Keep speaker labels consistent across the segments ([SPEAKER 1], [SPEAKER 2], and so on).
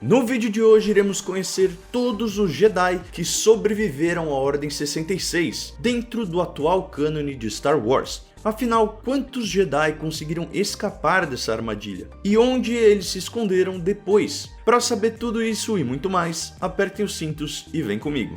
[SPEAKER 1] No vídeo de hoje iremos conhecer todos os Jedi que sobreviveram à Ordem 66 dentro do atual cânone de Star Wars. Afinal, quantos Jedi conseguiram escapar dessa armadilha? E onde eles se esconderam depois? Para saber tudo isso e muito mais, apertem os cintos e vem comigo.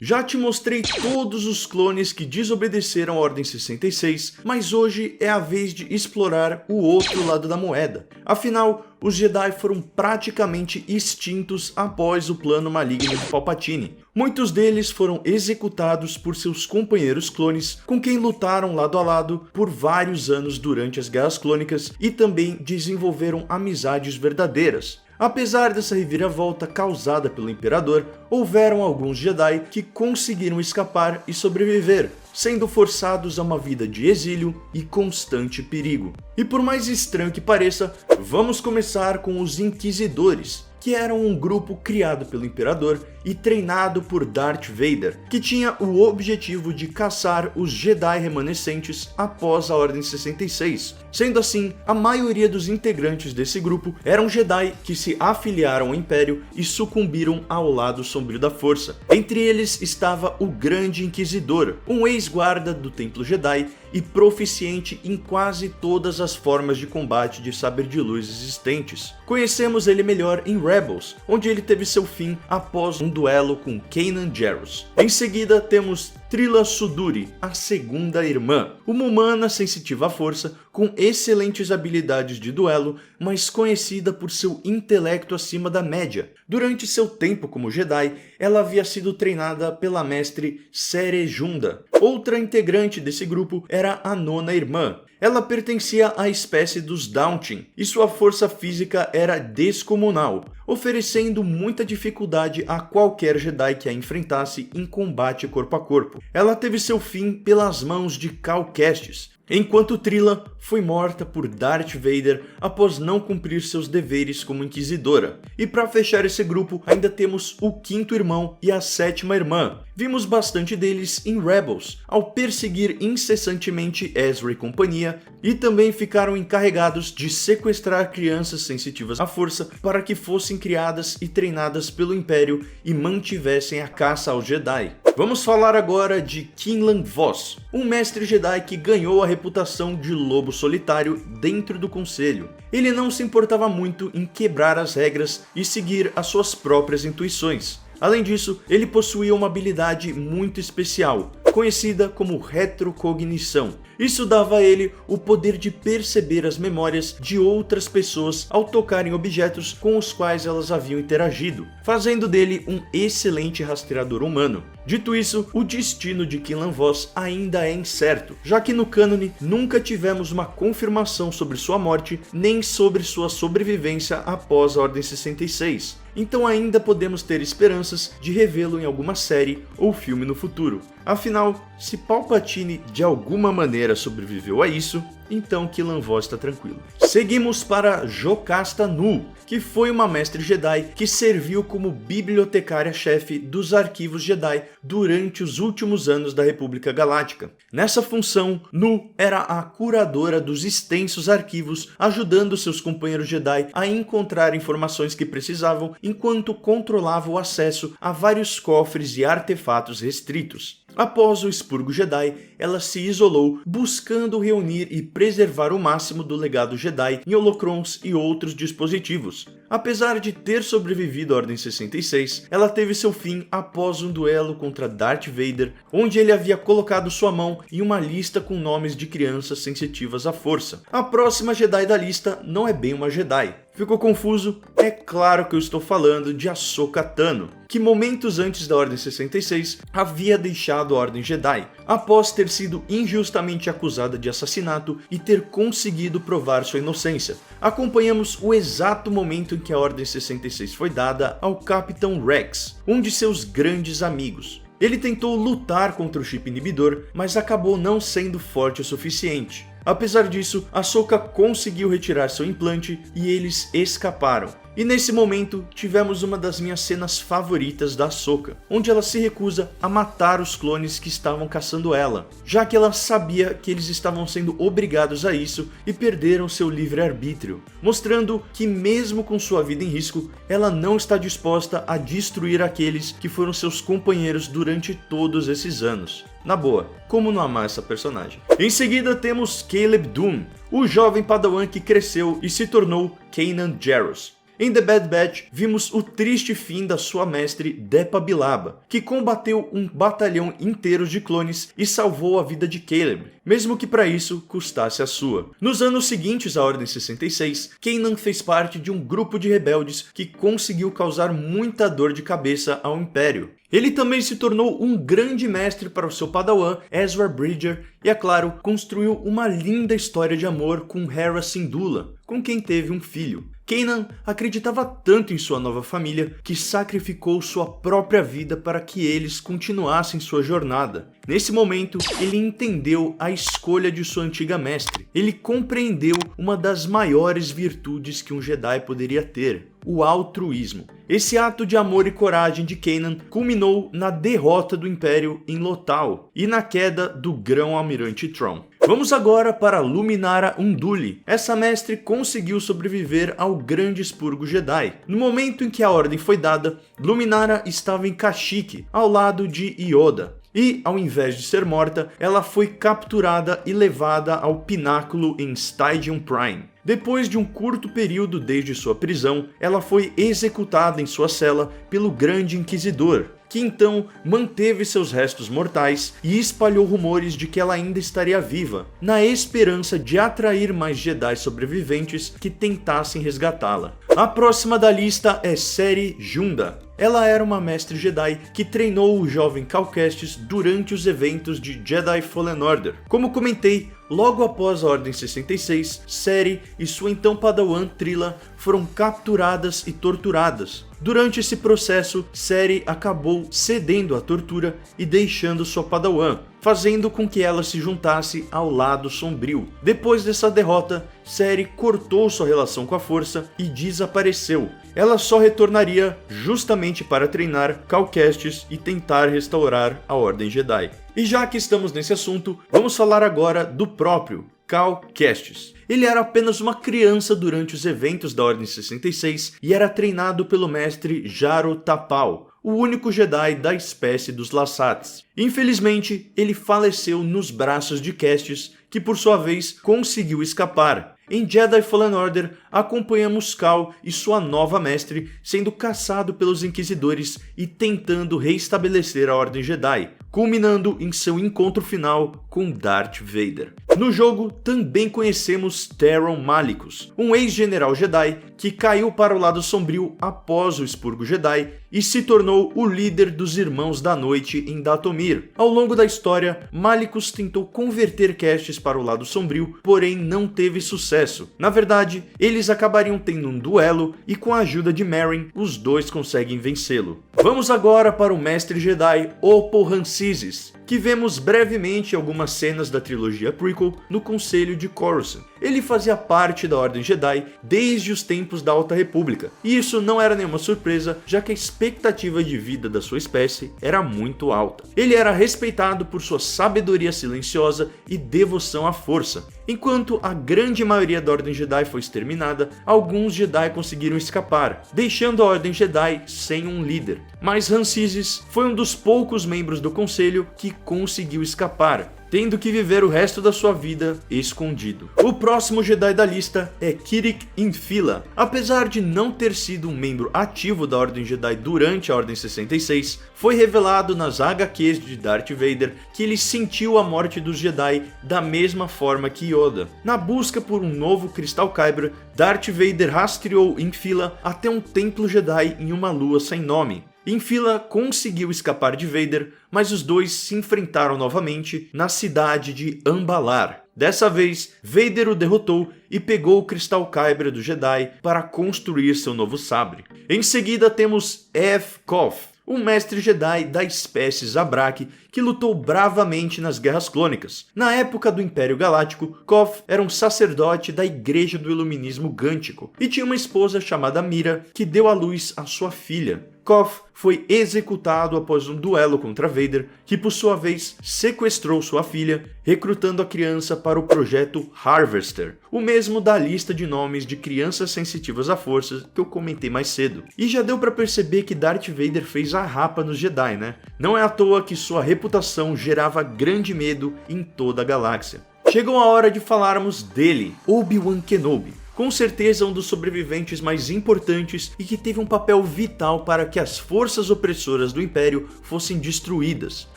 [SPEAKER 1] Já te mostrei todos os clones que desobedeceram a Ordem 66, mas hoje é a vez de explorar o outro lado da moeda. Afinal, os Jedi foram praticamente extintos após o plano maligno de Palpatine. Muitos deles foram executados por seus companheiros clones, com quem lutaram lado a lado por vários anos durante as Guerras Clônicas e também desenvolveram amizades verdadeiras. Apesar dessa reviravolta causada pelo Imperador, houveram alguns Jedi que conseguiram escapar e sobreviver, sendo forçados a uma vida de exílio e constante perigo. E por mais estranho que pareça, vamos começar com os Inquisidores, que eram um grupo criado pelo Imperador e treinado por Darth Vader, que tinha o objetivo de caçar os Jedi remanescentes após a Ordem 66. Sendo assim, a maioria dos integrantes desse grupo eram Jedi que se afiliaram ao Império e sucumbiram ao lado sombrio da Força. Entre eles estava o Grande Inquisidor, um ex-guarda do Templo Jedi e proficiente em quase todas as formas de combate de sabre de luz existentes. Conhecemos ele melhor em Rebels, onde ele teve seu fim após um duelo com Kanan Jarrus. Em seguida temos Trilla Suduri, a segunda irmã, uma humana sensitiva à força, com excelentes habilidades de duelo, mas conhecida por seu intelecto acima da média. Durante seu tempo como Jedi, ela havia sido treinada pela mestre Cere Junda. Outra integrante desse grupo era a nona irmã. Ela pertencia à espécie dos Daunting, e sua força física era descomunal, oferecendo muita dificuldade a qualquer Jedi que a enfrentasse em combate corpo a corpo. Ela teve seu fim pelas mãos de Cal Kestis, enquanto Trilla foi morta por Darth Vader após não cumprir seus deveres como Inquisidora. E para fechar esse grupo, ainda temos o quinto irmão e a sétima irmã. Vimos bastante deles em Rebels, ao perseguir incessantemente Ezra e companhia, e também ficaram encarregados de sequestrar crianças sensitivas à força para que fossem criadas e treinadas pelo Império e mantivessem a caça aos Jedi. Vamos falar agora de Quinlan Vos, um mestre Jedi que ganhou a reputação de lobo solitário dentro do Conselho. Ele não se importava muito em quebrar as regras e seguir as suas próprias intuições. Além disso, ele possuía uma habilidade muito especial, conhecida como retrocognição. Isso dava a ele o poder de perceber as memórias de outras pessoas ao tocar em objetos com os quais elas haviam interagido, fazendo dele um excelente rastreador humano. Dito isso, o destino de Quinlan Vos ainda é incerto, já que no cânone nunca tivemos uma confirmação sobre sua morte, nem sobre sua sobrevivência após a Ordem 66. Então ainda podemos ter esperanças de revê-lo em alguma série ou filme no futuro. Afinal, se Palpatine de alguma maneira sobreviveu a isso, então Quinlan Vos está tranquilo. Seguimos para Jocasta Nu, que foi uma mestre Jedi que serviu como bibliotecária-chefe dos arquivos Jedi durante os últimos anos da República Galáctica. Nessa função, Nu era a curadora dos extensos arquivos, ajudando seus companheiros Jedi a encontrar informações que precisavam, enquanto controlava o acesso a vários cofres e artefatos restritos. Após o expurgo Jedi, ela se isolou, buscando reunir e preservar o máximo do legado Jedi em holocrons e outros dispositivos. Apesar de ter sobrevivido à Ordem 66, ela teve seu fim após um duelo contra Darth Vader, onde ele havia colocado sua mão em uma lista com nomes de crianças sensitivas à força. A próxima Jedi da lista não é bem uma Jedi. Ficou confuso? É claro que eu estou falando de Ahsoka Tano, que momentos antes da Ordem 66 havia deixado a Ordem Jedi, após ter sido injustamente acusada de assassinato e ter conseguido provar sua inocência. Acompanhamos o exato momento em que a Ordem 66 foi dada ao Capitão Rex, um de seus grandes amigos. Ele tentou lutar contra o chip inibidor, mas acabou não sendo forte o suficiente. Apesar disso, Ahsoka conseguiu retirar seu implante e eles escaparam. E nesse momento, tivemos uma das minhas cenas favoritas da Ahsoka, onde ela se recusa a matar os clones que estavam caçando ela, já que ela sabia que eles estavam sendo obrigados a isso e perderam seu livre-arbítrio, mostrando que mesmo com sua vida em risco, ela não está disposta a destruir aqueles que foram seus companheiros durante todos esses anos. Na boa, como não amar essa personagem? Em seguida temos Caleb Dume, o jovem padawan que cresceu e se tornou Kanan Jarrus. Em The Bad Batch, vimos o triste fim da sua mestre Depa Billaba, que combateu um batalhão inteiro de clones e salvou a vida de Caleb, mesmo que para isso custasse a sua. Nos anos seguintes à Ordem 66, Kanan fez parte de um grupo de rebeldes que conseguiu causar muita dor de cabeça ao Império. Ele também se tornou um grande mestre para o seu padawan, Ezra Bridger, e, é claro, construiu uma linda história de amor com Hera Syndulla, com quem teve um filho. Kanan acreditava tanto em sua nova família que sacrificou sua própria vida para que eles continuassem sua jornada. Nesse momento, ele entendeu a escolha de sua antiga mestre. Ele compreendeu uma das maiores virtudes que um Jedi poderia ter: o altruísmo. Esse ato de amor e coragem de Kanan culminou na derrota do Império em Lothal e na queda do Grão-Almirante Thrawn. Vamos agora para Luminara Unduli. Essa mestre conseguiu sobreviver ao grande expurgo Jedi. No momento em que a ordem foi dada, Luminara estava em Kashyyyk, ao lado de Yoda. E, ao invés de ser morta, ela foi capturada e levada ao pináculo em Stygian Prime. Depois de um curto período desde sua prisão, ela foi executada em sua cela pelo Grande Inquisidor, que então manteve seus restos mortais e espalhou rumores de que ela ainda estaria viva, na esperança de atrair mais Jedi sobreviventes que tentassem resgatá-la. A próxima da lista é Cere Junda. Ela era uma mestre Jedi que treinou o jovem Cal Kestis durante os eventos de Jedi Fallen Order. Como comentei, logo após a Ordem 66, Cere e sua então padawan Trilla foram capturadas e torturadas. Durante esse processo, Cere acabou cedendo à tortura e deixando sua padawan, fazendo com que ela se juntasse ao lado sombrio. Depois dessa derrota, Cere cortou sua relação com a Força e desapareceu. Ela só retornaria justamente para treinar Cal Kestis e tentar restaurar a Ordem Jedi. E já que estamos nesse assunto, vamos falar agora do próprio Cal Kestis. Ele era apenas uma criança durante os eventos da Ordem 66 e era treinado pelo mestre Jaro Tapal, o único Jedi da espécie dos Lassats. Infelizmente, ele faleceu nos braços de Kestis, que por sua vez conseguiu escapar. Em Jedi Fallen Order, acompanhamos Cal e sua nova mestre sendo caçado pelos Inquisidores e tentando reestabelecer a Ordem Jedi, culminando em seu encontro final com Darth Vader. No jogo, também conhecemos Theron Malicus, um ex-general Jedi que caiu para o lado sombrio após o expurgo Jedi e se tornou o líder dos Irmãos da Noite em Dathomir. Ao longo da história, Malicus tentou converter Kestis para o lado sombrio, porém não teve sucesso. Na verdade, eles acabariam tendo um duelo e com a ajuda de Merrin, os dois conseguem vencê-lo. Vamos agora para o mestre Jedi Oppo Rancisis, que vemos brevemente algumas cenas da trilogia prequel no Conselho de Coruscant. Ele fazia parte da Ordem Jedi desde os tempos da Alta República, e isso não era nenhuma surpresa, já que a expectativa de vida da sua espécie era muito alta. Ele era respeitado por sua sabedoria silenciosa e devoção à força. Enquanto a grande maioria da Ordem Jedi foi exterminada, alguns Jedi conseguiram escapar, deixando a Ordem Jedi sem um líder. Mas Rancisis foi um dos poucos membros do Conselho que conseguiu escapar, tendo que viver o resto da sua vida escondido. O próximo Jedi da lista é Kirik Infila. Apesar de não ter sido um membro ativo da Ordem Jedi durante a Ordem 66, foi revelado nas HQs de Darth Vader que ele sentiu a morte dos Jedi da mesma forma que Yoda. Na busca por um novo Cristal Kyber, Darth Vader rastreou Infila até um templo Jedi em uma lua sem nome. Infila conseguiu escapar de Vader, mas os dois se enfrentaram novamente na cidade de Ambalar. Dessa vez, Vader o derrotou e pegou o Cristal Kyber do Jedi para construir seu novo sabre. Em seguida temos Ev Koth, um mestre Jedi da espécie Zabrak que lutou bravamente nas Guerras Clônicas. Na época do Império Galáctico, Koff era um sacerdote da Igreja do Iluminismo Gântico e tinha uma esposa chamada Mira que deu à luz a sua filha. Koff foi executado após um duelo contra Vader, que por sua vez sequestrou sua filha, recrutando a criança para o projeto Harvester, o mesmo da lista de nomes de crianças sensitivas à força que eu comentei mais cedo. E já deu para perceber que Darth Vader fez a rapa nos Jedi, né? Não é à toa que sua reputação gerava grande medo em toda a galáxia. Chegou a hora de falarmos dele, Obi-Wan Kenobi. Com certeza um dos sobreviventes mais importantes e que teve um papel vital para que as forças opressoras do Império fossem destruídas.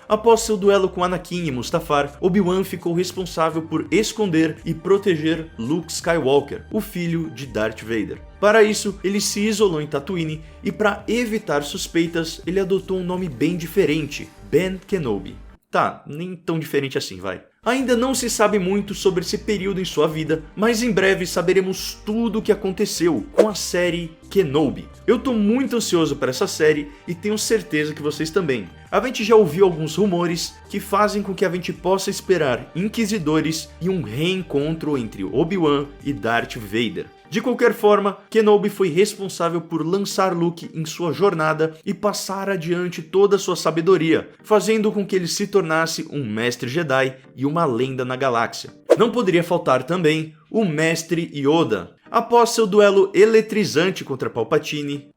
[SPEAKER 1] Após seu duelo com Anakin e Mustafar, Obi-Wan ficou responsável por esconder e proteger Luke Skywalker, o filho de Darth Vader. Para isso, ele se isolou em Tatooine e para evitar suspeitas, ele adotou um nome bem diferente, Ben Kenobi. Tá, nem tão diferente assim, vai. Ainda não se sabe muito sobre esse período em sua vida, mas em breve saberemos tudo o que aconteceu com a série Kenobi. Eu tô muito ansioso para essa série e tenho certeza que vocês também. A gente já ouviu alguns rumores que fazem com que a gente possa esperar inquisidores e um reencontro entre Obi-Wan e Darth Vader. De qualquer forma, Kenobi foi responsável por lançar Luke em sua jornada e passar adiante toda a sua sabedoria, fazendo com que ele se tornasse um mestre Jedi e uma lenda na galáxia. Não poderia faltar também o mestre Yoda. Após seu duelo eletrizante contra Palpatine,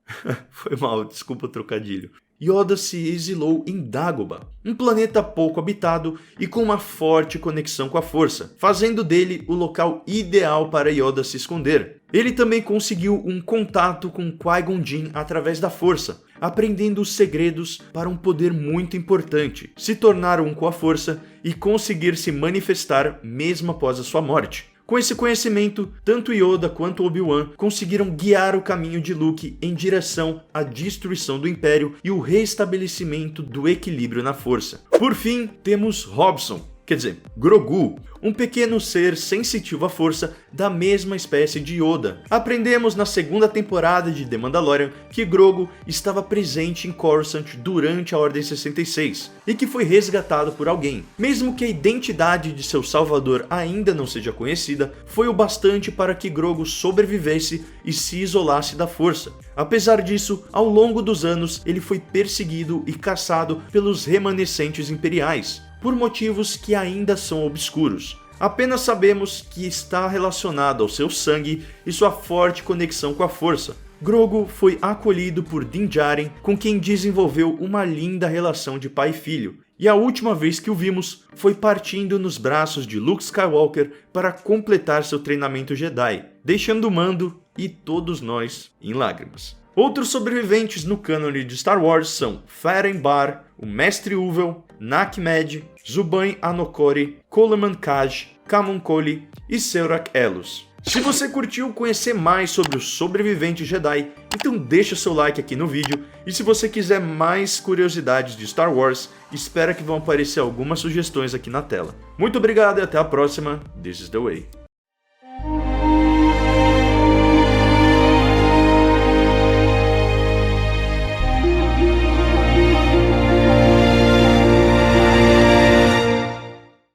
[SPEAKER 1] foi mal, desculpa o trocadilho, Yoda se exilou em Dagobah, um planeta pouco habitado e com uma forte conexão com a Força, fazendo dele o local ideal para Yoda se esconder. Ele também conseguiu um contato com Qui-Gon Jinn através da Força, aprendendo os segredos para um poder muito importante, se tornar um com a Força e conseguir se manifestar mesmo após a sua morte. Com esse conhecimento, tanto Yoda quanto Obi-Wan conseguiram guiar o caminho de Luke em direção à destruição do Império e o restabelecimento do equilíbrio na Força. Por fim, temos Hobson, quer dizer, Grogu, um pequeno ser sensitivo à força da mesma espécie de Yoda. Aprendemos na segunda temporada de The Mandalorian que Grogu estava presente em Coruscant durante a Ordem 66 e que foi resgatado por alguém. Mesmo que a identidade de seu salvador ainda não seja conhecida, foi o bastante para que Grogu sobrevivesse e se isolasse da força. Apesar disso, ao longo dos anos, ele foi perseguido e caçado pelos remanescentes imperiais, por motivos que ainda são obscuros. Apenas sabemos que está relacionado ao seu sangue e sua forte conexão com a Força. Grogu foi acolhido por Din Djarin, com quem desenvolveu uma linda relação de pai e filho, e a última vez que o vimos foi partindo nos braços de Luke Skywalker para completar seu treinamento Jedi, deixando o mando e todos nós em lágrimas. Outros sobreviventes no cânone de Star Wars são Faren Bar, o Mestre Uvel, Nakmed, Zubain Anokori, Coleman Kaj, Kamon Koli e Seurak Elos. Se você curtiu conhecer mais sobre os sobreviventes Jedi, então deixa seu like aqui no vídeo, e se você quiser mais curiosidades de Star Wars, espera que vão aparecer algumas sugestões aqui na tela. Muito obrigado e até a próxima. This is the way.